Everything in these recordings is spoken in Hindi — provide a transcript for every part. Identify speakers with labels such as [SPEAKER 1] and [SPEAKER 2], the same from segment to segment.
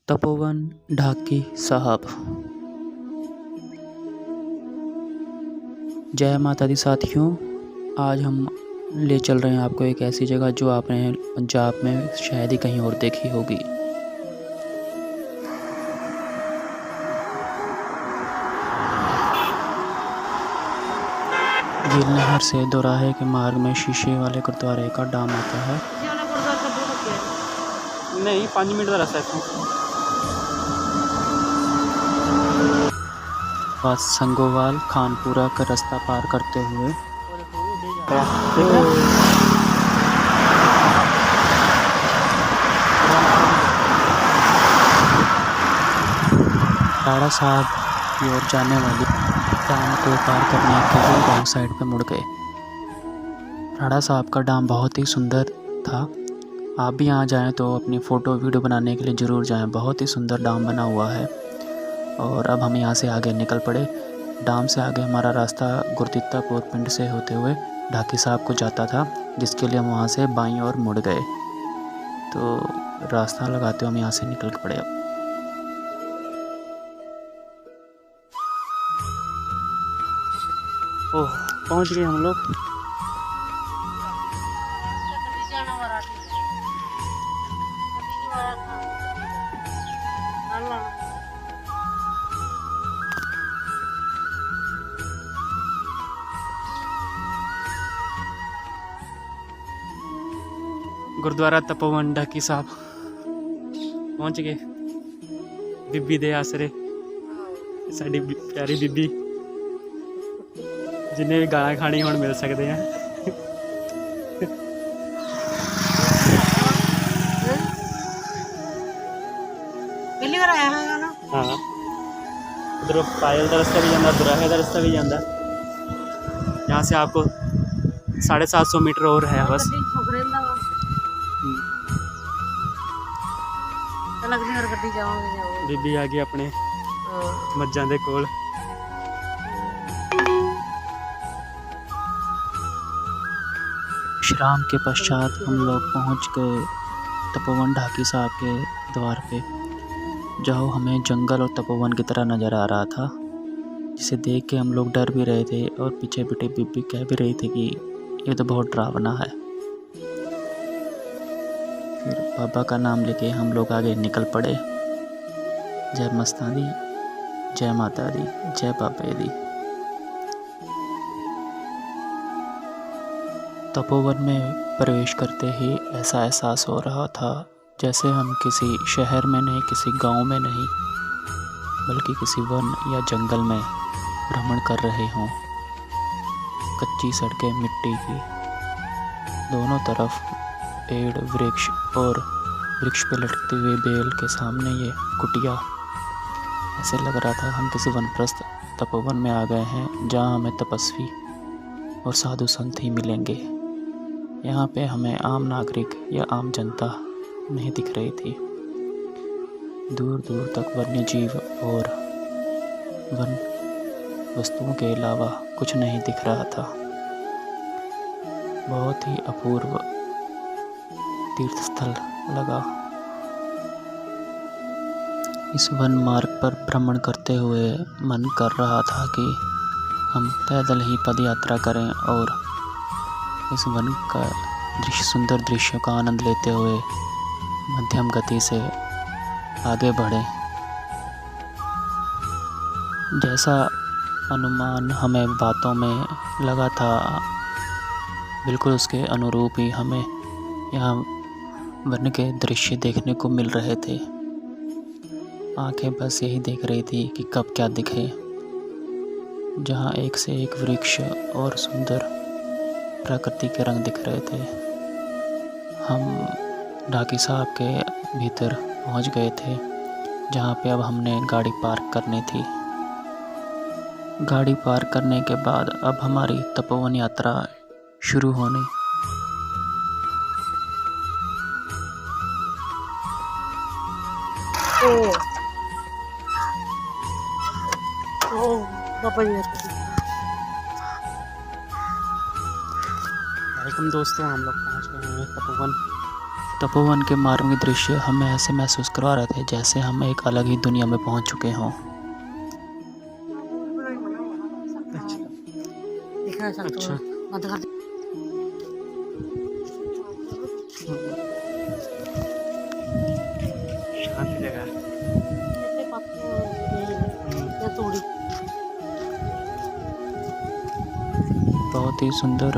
[SPEAKER 1] तपोवन ढाकी साहब। जय माता दी साथियों, आज हम ले चल रहे हैं आपको एक ऐसी जगह जो आपने पंजाब में शायद ही कहीं और देखी होगी। गिल नहर से दोराहे के मार्ग में शीशे वाले गुरुद्वारे का डाम आता है। नहीं, 5 मिनट का रास्ता है। बस संगोवाल खानपुरा का रास्ता पार करते हुए राड़ा साहब की ओर जाने वाली डाम को पार करने के लिए रॉन्ग साइड पे मुड़ गए। राड़ा साहब का डाम बहुत ही सुंदर था। आप भी यहाँ जाएं तो अपनी फ़ोटो वीडियो बनाने के लिए ज़रूर जाएं। बहुत ही सुंदर डाम बना हुआ है। और अब हम यहाँ से आगे निकल पड़े। डाम से आगे हमारा रास्ता गुरदित्तापुर पिंड से होते हुए ढाकी साहब को जाता था, जिसके लिए हम वहाँ से बाईं ओर मुड़ गए। तो रास्ता लगाते हुए हम यहाँ से निकल पड़े। ओह, पहुँच गए हम लोग। गुरुद्वारा तपोवन ढाकी साहब पहुँच गए। बीबी दे आसरे साड़ी प्यारी बीबी जिन्हें भी गाना खानी हुण मिल सकते हैं।
[SPEAKER 2] पहली बार आया है ना।
[SPEAKER 1] हाँ, उधर पायल का रास्ता भी जाता, दुराहे का रास्ता भी जाता। यहाँ से आपको 750 मीटर और है बस। बीबी आ गई अपने मज्जां दे कोल। विश्राम के पश्चात हम लोग पहुंच गए तपोवन ढाकी साहब के द्वार पे, जहाँ हमें जंगल और तपोवन की तरह नज़र आ रहा था, जिसे देख के हम लोग डर भी रहे थे और पीछे पीछे बीबी कह भी रही थी कि ये तो बहुत डरावना है। फिर बाबा का नाम लेके हम लोग आगे निकल पड़े। जय मस्ता दी, जय माता दी, जय बाबे दी। तपोवन में प्रवेश करते ही ऐसा एहसास हो रहा था जैसे हम किसी शहर में नहीं, किसी गांव में नहीं, बल्कि किसी वन या जंगल में भ्रमण कर रहे हों। कच्ची सड़कें मिट्टी की, दोनों तरफ पेड़ वृक्ष और वृक्ष पे लटकते हुए बेल के सामने ये कुटिया। ऐसे लग रहा था हम किसी वनप्रस्थ तपोवन में आ गए हैं, जहाँ हमें तपस्वी और साधु संत ही मिलेंगे। यहाँ पे हमें आम नागरिक या आम जनता नहीं दिख रही थी। दूर दूर तक वन्य जीव और वन वस्तुओं के अलावा कुछ नहीं दिख रहा था। बहुत ही अपूर्व तीर्थ स्थल लगा। इस वन मार्ग पर भ्रमण करते हुए मन कर रहा था कि हम पैदल ही पद यात्रा करें और इस वन का सुंदर दृश्यों का आनंद लेते हुए मध्यम गति से आगे बढ़ें। जैसा अनुमान हमें बातों में लगा था, बिल्कुल उसके अनुरूप ही हमें यहाँ वन के दृश्य देखने को मिल रहे थे। आंखें बस यही देख रही थी कि कब क्या दिखे। जहाँ एक से एक वृक्ष और सुंदर प्रकृति के रंग दिख रहे थे। हम ढाकी साहब के भीतर पहुँच गए थे, जहाँ पे अब हमने गाड़ी पार्क करनी थी। गाड़ी पार्क करने के बाद अब हमारी तपोवन यात्रा शुरू होनी। वेलकम दोस्तों, हम लोग पहुंच गए हैं तपोवन। तपोवन के मार्ग दृश्य हमें ऐसे महसूस करवा रहे थे जैसे हम एक अलग ही दुनिया में पहुंच चुके हों।
[SPEAKER 2] दिखा सकते
[SPEAKER 3] अच्छा।
[SPEAKER 2] हो बंद कर
[SPEAKER 3] शांति जगह है।
[SPEAKER 2] ये तोड़ी
[SPEAKER 1] बहुत ही सुंदर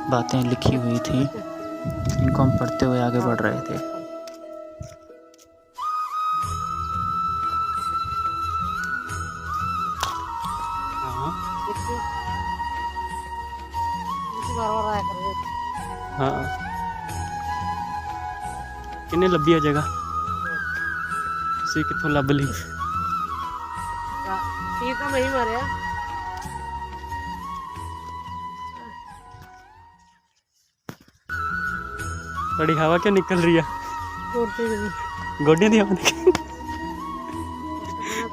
[SPEAKER 1] बातें लिखी हुई थी, इनको हम पढ़ते हुए आगे बढ़ रहे थे।
[SPEAKER 3] हाँ
[SPEAKER 2] देखिए बार-बार आया कर
[SPEAKER 3] हाँ किन्ने लब्भी है जगह सी कितों लभ ली
[SPEAKER 2] ये तो नहीं मरे
[SPEAKER 3] बड़ी हवा क्यों निकल रही है
[SPEAKER 2] तोड़ते नहीं
[SPEAKER 3] गोडियां दी हवा निकल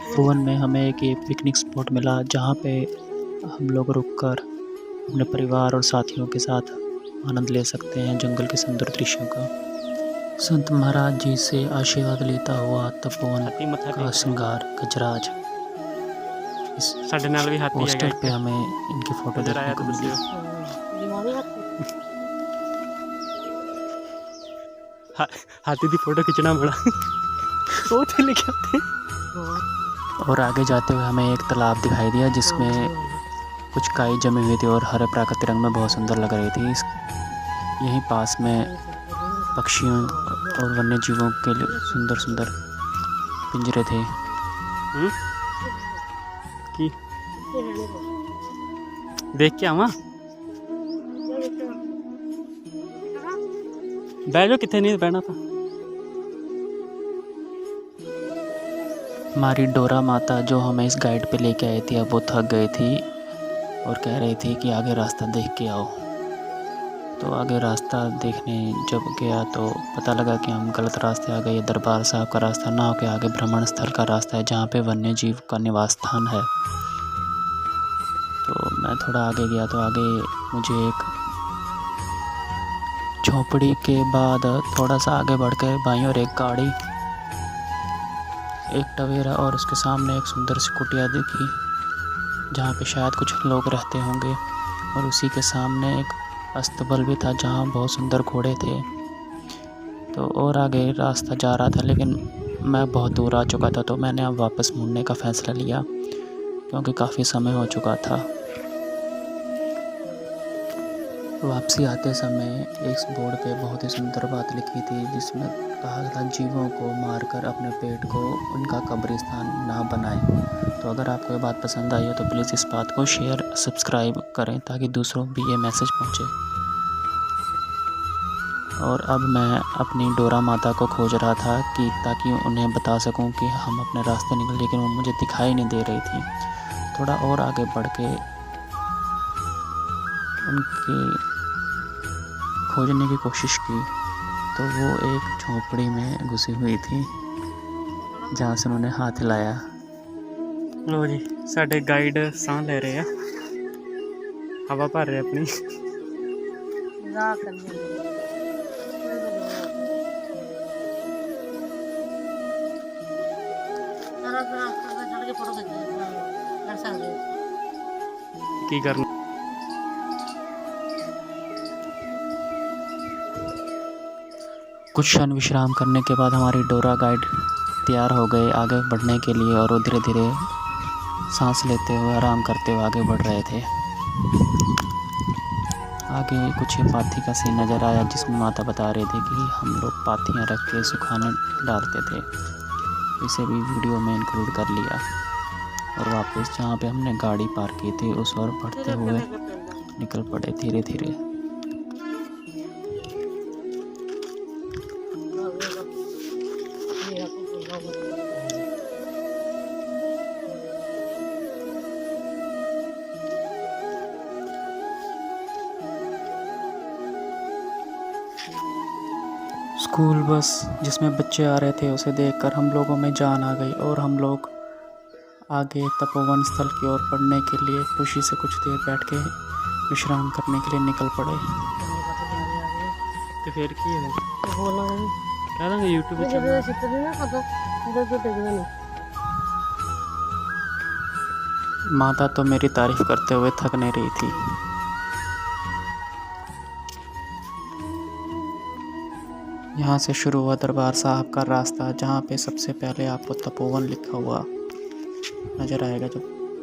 [SPEAKER 1] तपोवन में हमें एक ये पिकनिक स्पॉट मिला जहाँ पे हम लोग रुककर अपने परिवार और साथियों के साथ आनंद ले सकते हैं जंगल के सुंदर दृश्यों का। संत महाराज जी से आशीर्वाद लेता हुआ तपोवन
[SPEAKER 3] हाथी मथा
[SPEAKER 1] का श्रृंगार गजराज, इस
[SPEAKER 3] साडे नाल भी हाथी
[SPEAKER 1] पोस्टर
[SPEAKER 3] है
[SPEAKER 1] पे हमें इनकी फोटो
[SPEAKER 3] नजर आया
[SPEAKER 1] देखने
[SPEAKER 3] तो
[SPEAKER 1] को मिली।
[SPEAKER 3] दसियो
[SPEAKER 2] दिमागी हाथ
[SPEAKER 3] हाथी दी फोटो खिंचना बड़ा सोच लेके आते
[SPEAKER 1] और आगे जाते हुए हमें एक तालाब दिखाई दिया जिसमें कुछ काई जमी हुई थी और हरे प्राकृतिक रंग में बहुत सुंदर लग रही थी। यहीं पास में पक्षियों और वन्य जीवों के लिए सुंदर सुंदर पिंजरे थे।
[SPEAKER 3] की देख के आवा बह जाओ कितने नहीं बहना था।
[SPEAKER 1] हमारी डोरा माता जो हमें इस गाइड पे लेके आई थी अब वो थक गई थी और कह रही थी कि आगे रास्ता देख के आओ। तो आगे रास्ता देखने जब गया तो पता लगा कि हम गलत रास्ते आ गए। ये दरबार साहब का रास्ता ना होकर आगे भ्रमण स्थल का रास्ता है जहाँ पे वन्य जीव का निवास स्थान है। तो मैं थोड़ा आगे गया तो आगे मुझे एक झोपड़ी के बाद थोड़ा सा आगे बढ़कर बाईं और एक गाड़ी, एक टवेरा और उसके सामने एक सुंदर सी कुटिया दिखी जहाँ पे शायद कुछ लोग रहते होंगे। और उसी के सामने एक अस्तबल भी था जहाँ बहुत सुंदर घोड़े थे। तो और आगे रास्ता जा रहा था लेकिन मैं बहुत दूर आ चुका था तो मैंने अब वापस मुड़ने का फ़ैसला लिया क्योंकि काफ़ी समय हो चुका था। वापसी आते समय एक बोर्ड पे बहुत ही सुंदर बात लिखी थी जिसमें कहा था जीवों को मारकर अपने पेट को उनका कब्रिस्तान ना बनाएं। तो अगर आपको ये बात पसंद आई हो तो प्लीज़ इस बात को शेयर सब्सक्राइब करें ताकि दूसरों को भी ये मैसेज पहुंचे। और अब मैं अपनी डोरा माता को खोज रहा था कि ताकि उन्हें बता सकूं कि हम अपने रास्ते निकल, लेकिन वो मुझे दिखाई नहीं दे रही थी। थोड़ा और आगे बढ़ के उनके खोजने की कोशिश की तो वो एक झोपड़ी में घुसी हुई थी जहाँ से उन्होंने हाथ हिलाया।
[SPEAKER 3] लो जी साडे गाइड सांस ले रहे हैं, हवा भर रहे अपनी।
[SPEAKER 2] मजाक करने सारा रास्ता चढ़ के फोटो खींच कर सकते
[SPEAKER 3] की करना
[SPEAKER 1] कुछ क्षण विश्राम करने के बाद हमारी डोरा गाइड तैयार हो गए आगे बढ़ने के लिए और वो धीरे धीरे सांस लेते हुए आराम करते हुए आगे बढ़ रहे थे। आगे कुछ पाथी का सीन नज़र आया जिसमें माता बता रहे थे कि हम लोग पाथियाँ रख के सुखाने डालते थे। इसे भी वीडियो में इंक्लूड कर लिया और वापस जहाँ पे हमने गाड़ी पार्क की थी उस ओर बढ़ते हुए निकल पड़े धीरे धीरे। स्कूल बस जिसमें बच्चे आ रहे थे उसे देखकर हम लोगों में जान आ गई और हम लोग आगे तपोवन स्थल की ओर बढ़ने के लिए खुशी से कुछ देर बैठ के विश्राम करने के लिए निकल पड़े।
[SPEAKER 3] तो फिर की है
[SPEAKER 2] तो बोला है
[SPEAKER 3] कह देंगे यूट्यूब
[SPEAKER 2] ये
[SPEAKER 3] चैनल।
[SPEAKER 2] जब चित्र नहीं ना खाता इधर तो टेकना नहीं।
[SPEAKER 1] माता तो मेरी तारीफ करते हुए थक नहीं रही थी। यहाँ से शुरू हुआ दरबार साहब का रास्ता, जहाँ पे सबसे पहले आपको तपोवन लिखा हुआ नजर आएगा, जो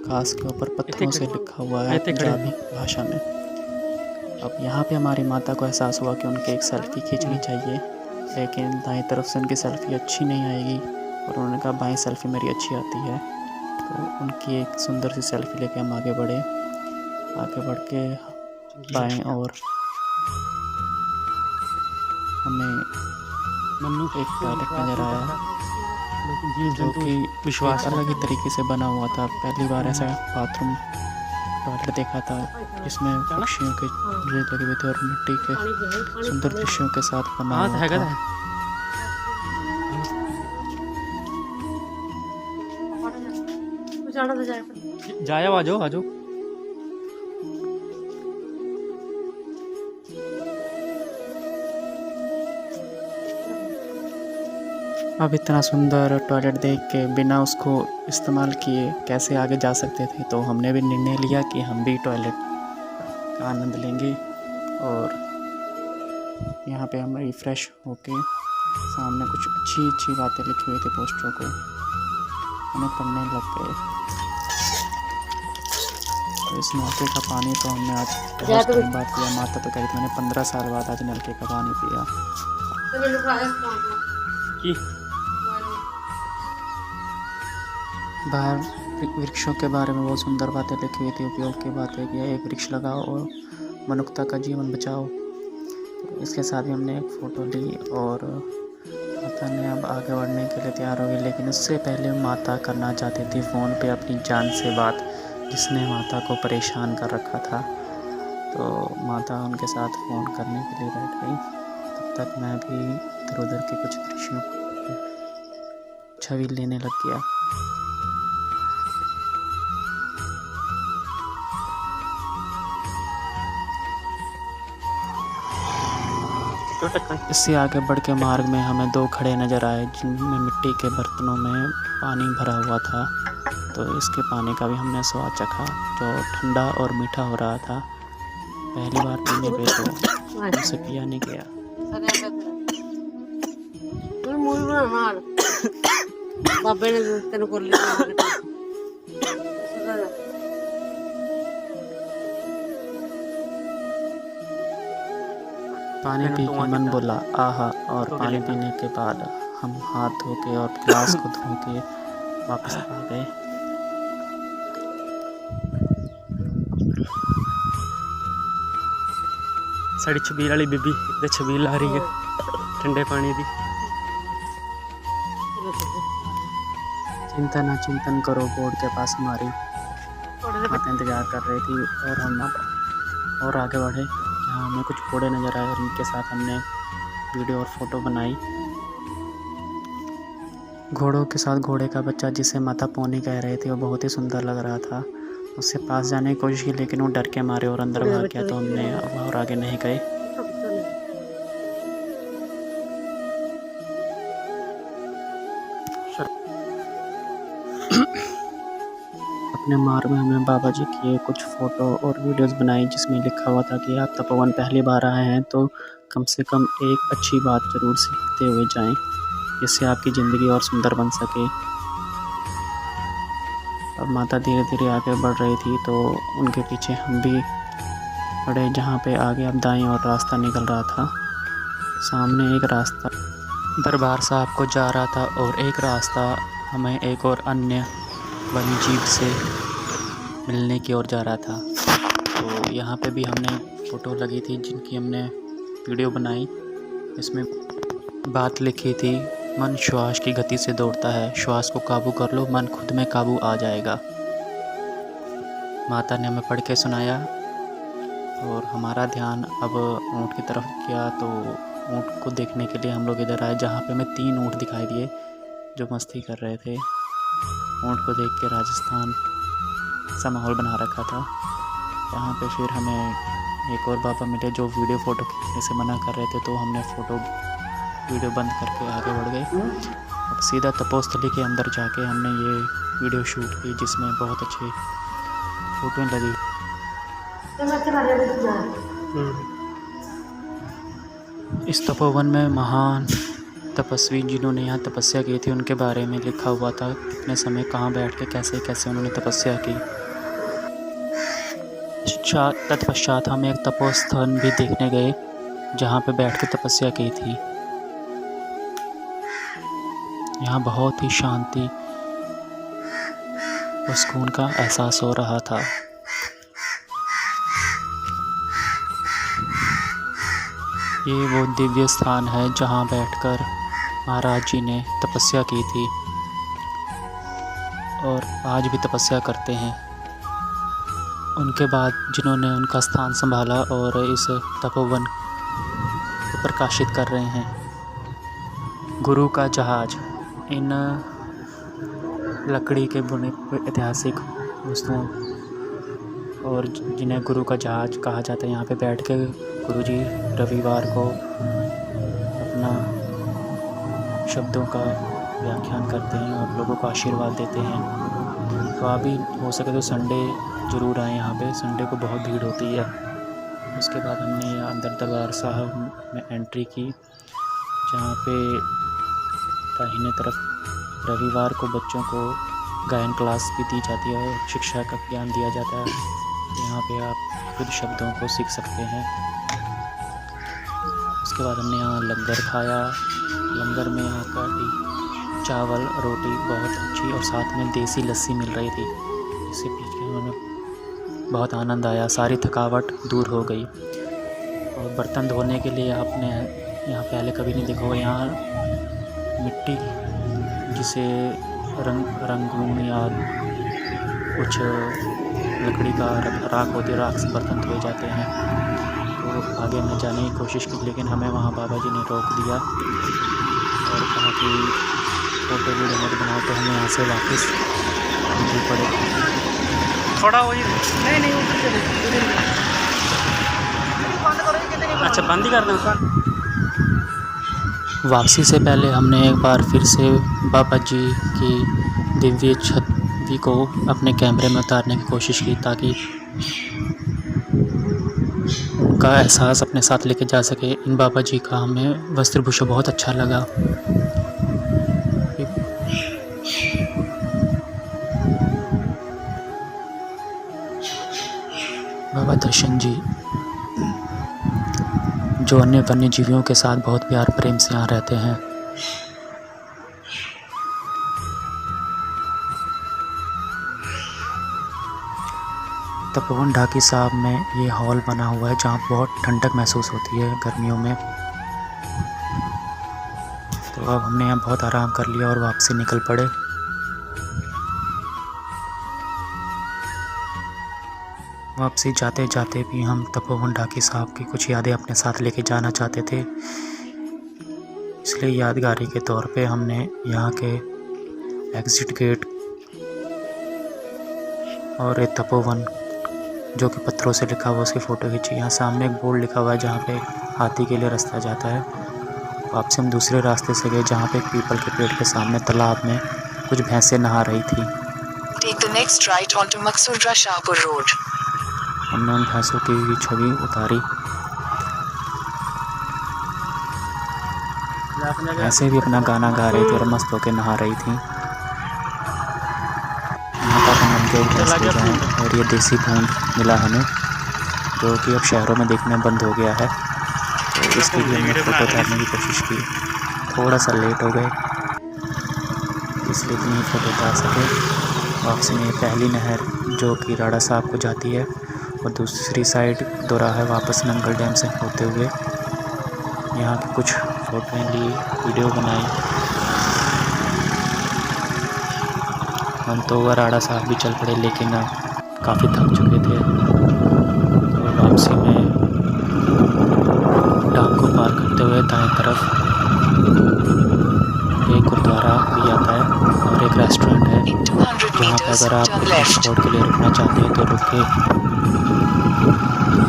[SPEAKER 1] घास के ऊपर पत्थरों से लिखा हुआ है पंजाबी भाषा में। अब यहाँ पे हमारी माता को एहसास हुआ कि उनकी एक सेल्फी खींचनी चाहिए, लेकिन दाईं तरफ से उनकी सेल्फी अच्छी नहीं आएगी, और उन्होंने कहा बाईं सेल्फी मेरी अच्छी आती है। तो उनकी एक सुंदर सी सेल्फी लेके हम आगे बढ़े। आगे बढ़ के बाएं और हमें
[SPEAKER 3] मन्नू
[SPEAKER 1] एक टॉयलेट नज़र आया,
[SPEAKER 3] लेकिन जीव
[SPEAKER 1] जो
[SPEAKER 3] जंतु
[SPEAKER 1] कि
[SPEAKER 3] विश्वास
[SPEAKER 1] अलग ही तरीके से बना हुआ था। पहली बार ऐसा बाथरूम टॉयलेट देखा था जिसमें पक्षियों के रेत लगे हुए थे और मिट्टी के
[SPEAKER 2] पानी पिए पानी
[SPEAKER 1] सुंदर दृश्यों के साथ बना
[SPEAKER 3] हाँ
[SPEAKER 1] हुआ
[SPEAKER 3] हैगा
[SPEAKER 1] था।
[SPEAKER 2] कुछ आना तो जाए
[SPEAKER 3] जाया आजो आजो।
[SPEAKER 1] अब इतना सुंदर टॉयलेट देख के बिना उसको इस्तेमाल किए कैसे आगे जा सकते थे, तो हमने भी निर्णय लिया कि हम भी टॉयलेट का आनंद लेंगे। और यहाँ पे हम रिफ़्रेश होके सामने कुछ अच्छी अच्छी बातें लिखी हुई थी पोस्टरों को हमें पढ़ने लग गए। तो इस नलके का पानी तो हमने आज बहुत टाइम बाद पिया। माता तो कह रही थी मैंने 15 साल बाद आज नलके का पानी पिया।
[SPEAKER 3] की
[SPEAKER 1] बाहर वृक्षों के बारे में बहुत सुंदर बातें लिखी हुई थी, उपयोग की बातें कि एक वृक्ष लगाओ और मनुष्यता का जीवन बचाओ। तो इसके साथ ही हमने एक फ़ोटो ली और माता ने अब आगे बढ़ने के लिए तैयार हो गई, लेकिन उससे पहले माता करना चाहती थी फ़ोन पे अपनी जान से बात, जिसने माता को परेशान कर रखा था। तो माता उनके साथ फ़ोन करने के लिए बैठ गई। तब तक मैं भी इधर उधर के कुछ दृश्यों छवि लेने लग गया। इससे आगे बढ़ के मार्ग में हमें 2 घड़े नज़र आए, जिनमें मिट्टी के बर्तनों में पानी भरा हुआ था। तो इसके पानी का भी हमने स्वाद चखा, जो ठंडा और मीठा हो रहा था। पहली बार पीने पे तो उसे पिया नहीं गया।
[SPEAKER 2] मूवी बनाना बाबे ने तेन कर लिया।
[SPEAKER 1] पानी पी के मन बोला आहा, और पानी पीने के बाद हम हाथ धो के और गिलास को धो के वापस आ गए।
[SPEAKER 3] साड़ी छबील वाली बीबी ते छबील ला रही है ठंडे पानी की।
[SPEAKER 1] चिंता ना चिंतन करो बोर्ड के पास हमारी माता इंतजार कर रही थी, और हम और आगे बढ़े जहाँ हमें कुछ घोड़े नज़र आए और इनके साथ हमने वीडियो और फोटो बनाई। घोड़ों के साथ घोड़े का बच्चा, जिसे माता पोनी कह रहे थे, वो बहुत ही सुंदर लग रहा था। उससे पास जाने की कोशिश की, लेकिन वो डर के मारे और अंदर भाग गया, तो हमने और आगे नहीं गए। अपने मार्ग में हमने बाबा जी की कुछ फ़ोटो और वीडियोस बनाई, जिसमें लिखा हुआ था कि आप तपोवन पहली बार आए हैं तो कम से कम एक अच्छी बात ज़रूर सीखते हुए जाएं, जिससे आपकी ज़िंदगी और सुंदर बन सके। अब माता धीरे धीरे आगे बढ़ रही थी, तो उनके पीछे हम भी बढ़े, जहाँ पे आगे अब दाईं ओर रास्ता निकल रहा था। सामने एक रास्ता दरबार साहब को जा रहा था, और एक रास्ता हमें एक और अन्य वन्य जीव से मिलने की ओर जा रहा था। तो यहाँ पे भी हमने फ़ोटो लगी थी, जिनकी हमने वीडियो बनाई। इसमें बात लिखी थी, मन श्वास की गति से दौड़ता है, श्वास को काबू कर लो, मन खुद में काबू आ जाएगा। माता ने हमें पढ़ के सुनाया, और हमारा ध्यान अब ऊँट की तरफ गया। तो ऊँट को देखने के लिए हम लोग इधर आए, जहाँ पे हमें 3 ऊँट दिखाई दिए जो मस्ती कर रहे थे। ऊँट को देख के राजस्थान सा माहौल बना रखा था। यहाँ पे फिर हमें एक और बाबा मिले, जो वीडियो फ़ोटो खींचने से मना कर रहे थे, तो हमने फ़ोटो वीडियो बंद करके आगे बढ़ गए। अब सीधा तपोस्थली के अंदर जाके हमने ये वीडियो शूट की, जिसमें बहुत अच्छी फ़ोटोएँ लगी। इस तपोवन में महान तपस्वी जिन्होंने यहाँ तपस्या की थी उनके बारे में लिखा हुआ था, कितने समय कहाँ बैठ के कैसे कैसे उन्होंने तपस्या की। तत्पश्चात हम एक तपोस्थान भी देखने गए जहाँ पे बैठ के तपस्या की थी। यहाँ बहुत ही शांति और सुकून का एहसास हो रहा था। ये वो दिव्य स्थान है जहाँ बैठकर महाराज जी ने तपस्या की थी और आज भी तपस्या करते हैं। उनके बाद जिन्होंने उनका स्थान संभाला और इस तपोवन को प्रकाशित कर रहे हैं। गुरु का जहाज, इन लकड़ी के बुने ऐतिहासिक वस्तुओं और जिन्हें गुरु का जहाज कहा जाता है, यहाँ पे बैठ के गुरुजी रविवार को अपना शब्दों का व्याख्यान करते हैं और लोगों को आशीर्वाद देते हैं। तो आप भी हो सके तो संडे ज़रूर आएँ यहाँ पे, संडे को बहुत भीड़ होती है। उसके बाद हमने अंदर दरबार साहब में एंट्री की, जहाँ पे दाहिने तरफ रविवार को बच्चों को गायन क्लास भी दी जाती है और शिक्षा का ज्ञान दिया जाता है। यहाँ पे आप खुद शब्दों को सीख सकते हैं। उसके बाद हमने यहाँ लंगर खाया। लंगर में यहाँ का चावल रोटी बहुत अच्छी और साथ में देसी लस्सी मिल रही थी, जिसे पी के हमें बहुत आनंद आया, सारी थकावट दूर हो गई। और बर्तन धोने के लिए आपने यहाँ पहले कभी नहीं देखा होगा, यहाँ मिट्टी जिसे रंगून या कुछ लकड़ी का राख होती है, राख से बर्तन धोए जाते हैं। तो आगे हमने जाने की कोशिश की, लेकिन हमें वहाँ बाबा जी ने रोक दिया और कहा कि फ़ोटो वीडियो मत बनाओ, तो हमें यहाँ से वापस निकल पड़े।
[SPEAKER 3] थोड़ा वही नहीं अच्छा बंद ही कर दें।
[SPEAKER 1] वापसी से पहले हमने एक बार फिर से बाबा जी की दिव्य छवि को अपने कैमरे में उतारने की कोशिश की, ताकि उनका एहसास अपने साथ लेके जा सके। इन बाबा जी का हमें वस्त्रभूषण बहुत अच्छा लगा। बाबा दर्शन जी जो अन्य वन्य जीवियों के साथ बहुत प्यार प्रेम से यहाँ रहते हैं। तपोवन ढाकी साहब में ये हॉल बना हुआ है जहाँ बहुत ठंडक महसूस होती है गर्मियों में। तो अब हमने यहाँ बहुत आराम कर लिया और वापसी निकल पड़े। वापसी जाते जाते भी हम तपोवन ढाकी साहब की कुछ यादें अपने साथ लेके जाना चाहते थे, इसलिए यादगारी के तौर पे हमने यहाँ के एग्ज़िट गेट और एक तपोवन जो कि पत्थरों से लिखा हुआ उसकी फ़ोटो खींची। यहाँ सामने एक बोर्ड लिखा हुआ है जहाँ पे हाथी के लिए रास्ता जाता है। वापसी हम दूसरे रास्ते से गए जहाँ पे एक पीपल के पेड़ के सामने तालाब में कुछ भैंसें नहा रही थी।
[SPEAKER 4] Take the next right onto Maqsood Shahpur Road.
[SPEAKER 1] हमने उन भैंसों की छवि उतारी। ऐसे भी अपना गाना गा रही थी और मस्त होकर नहा रही थी। यहाँ पर हम उनके भैंस ले जाएँ और ये देसी घूम मिला हमें, जो कि अब शहरों में देखना बंद हो गया है। तो इसके लिए हमने फ़ोटो उतारने की कोशिश की, थोड़ा सा लेट हो गए इसलिए नहीं फ़ोटो उतार सके। वापसी में पहली नहर जो कि राड़ा साहब को जाती है और दूसरी साइड दोराहा वापस नंगल डैम से होते हुए यहाँ की कुछ फ़ोटोएँ ली, वीडियो बनाई। हम तो राड़ा साहब भी चल पड़े, लेकिन काफ़ी थक चुके थे। तो वापसी में डाक को पार करते हुए दाएं तरफ एक गुरुद्वारा भी आता है और एक रेस्टोरेंट है, जहाँ पर अगर आप ट्रांसपोर्ट के लिए रुकना चाहते हैं तो रुक के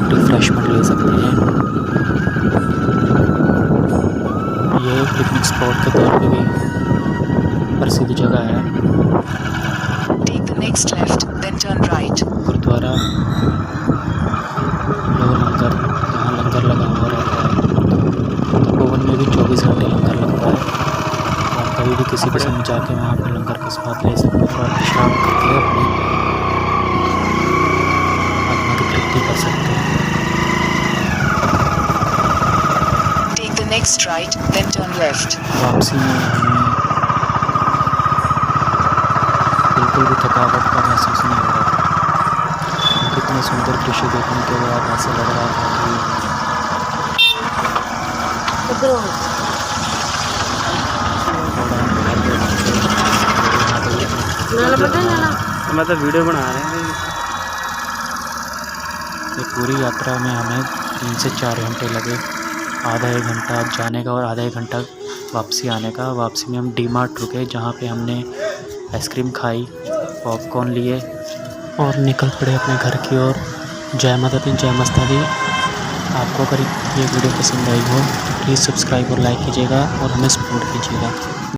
[SPEAKER 1] रिफ्रेशमेंट ले सकते हैं। ये पिकनिक स्पॉट के तौर पे भी प्रसिद्ध जगह है।
[SPEAKER 4] Take the next left, then turn right.
[SPEAKER 1] Gurdwara लोग लंगर, जहाँ लंगर लगा हुआ रहता है। तपोवन में भी 24 घंटे लंगर लगता है। तो आप कभी भी किसी के संग जाके वहाँ पे लंगर का स्वाद ले सकते हो और विश्राम करके अपनी आत्मा की तृप्ति कर सकते हैं।
[SPEAKER 4] Take the next right, then turn left.
[SPEAKER 1] वापसी में हमें बिल्कुल भी थकावट का महसूस नहीं हो रहा था, क्योंकि इतने सुंदर दृश्य देखने के बाद ऐसा लग रहा था कि
[SPEAKER 2] इधर आओ। नाला पता है नाला?
[SPEAKER 3] मैं तो वीडियो बना रहे हैं।
[SPEAKER 1] ये पूरी यात्रा में हमें 3 से 4 घंटे लगे, आधा एक घंटा जाने का और आधा एक घंटा वापसी आने का। वापसी में हम डी मार्ट रुके, जहाँ पे हमने आइसक्रीम खाई, पॉपकॉर्न लिए और निकल पड़े अपने घर की ओर। जय माता दी, जय मस्ता दी। आपको अगर ये वीडियो पसंद आई हो तो प्लीज़ सब्सक्राइब और लाइक कीजिएगा और हमें सपोर्ट कीजिएगा।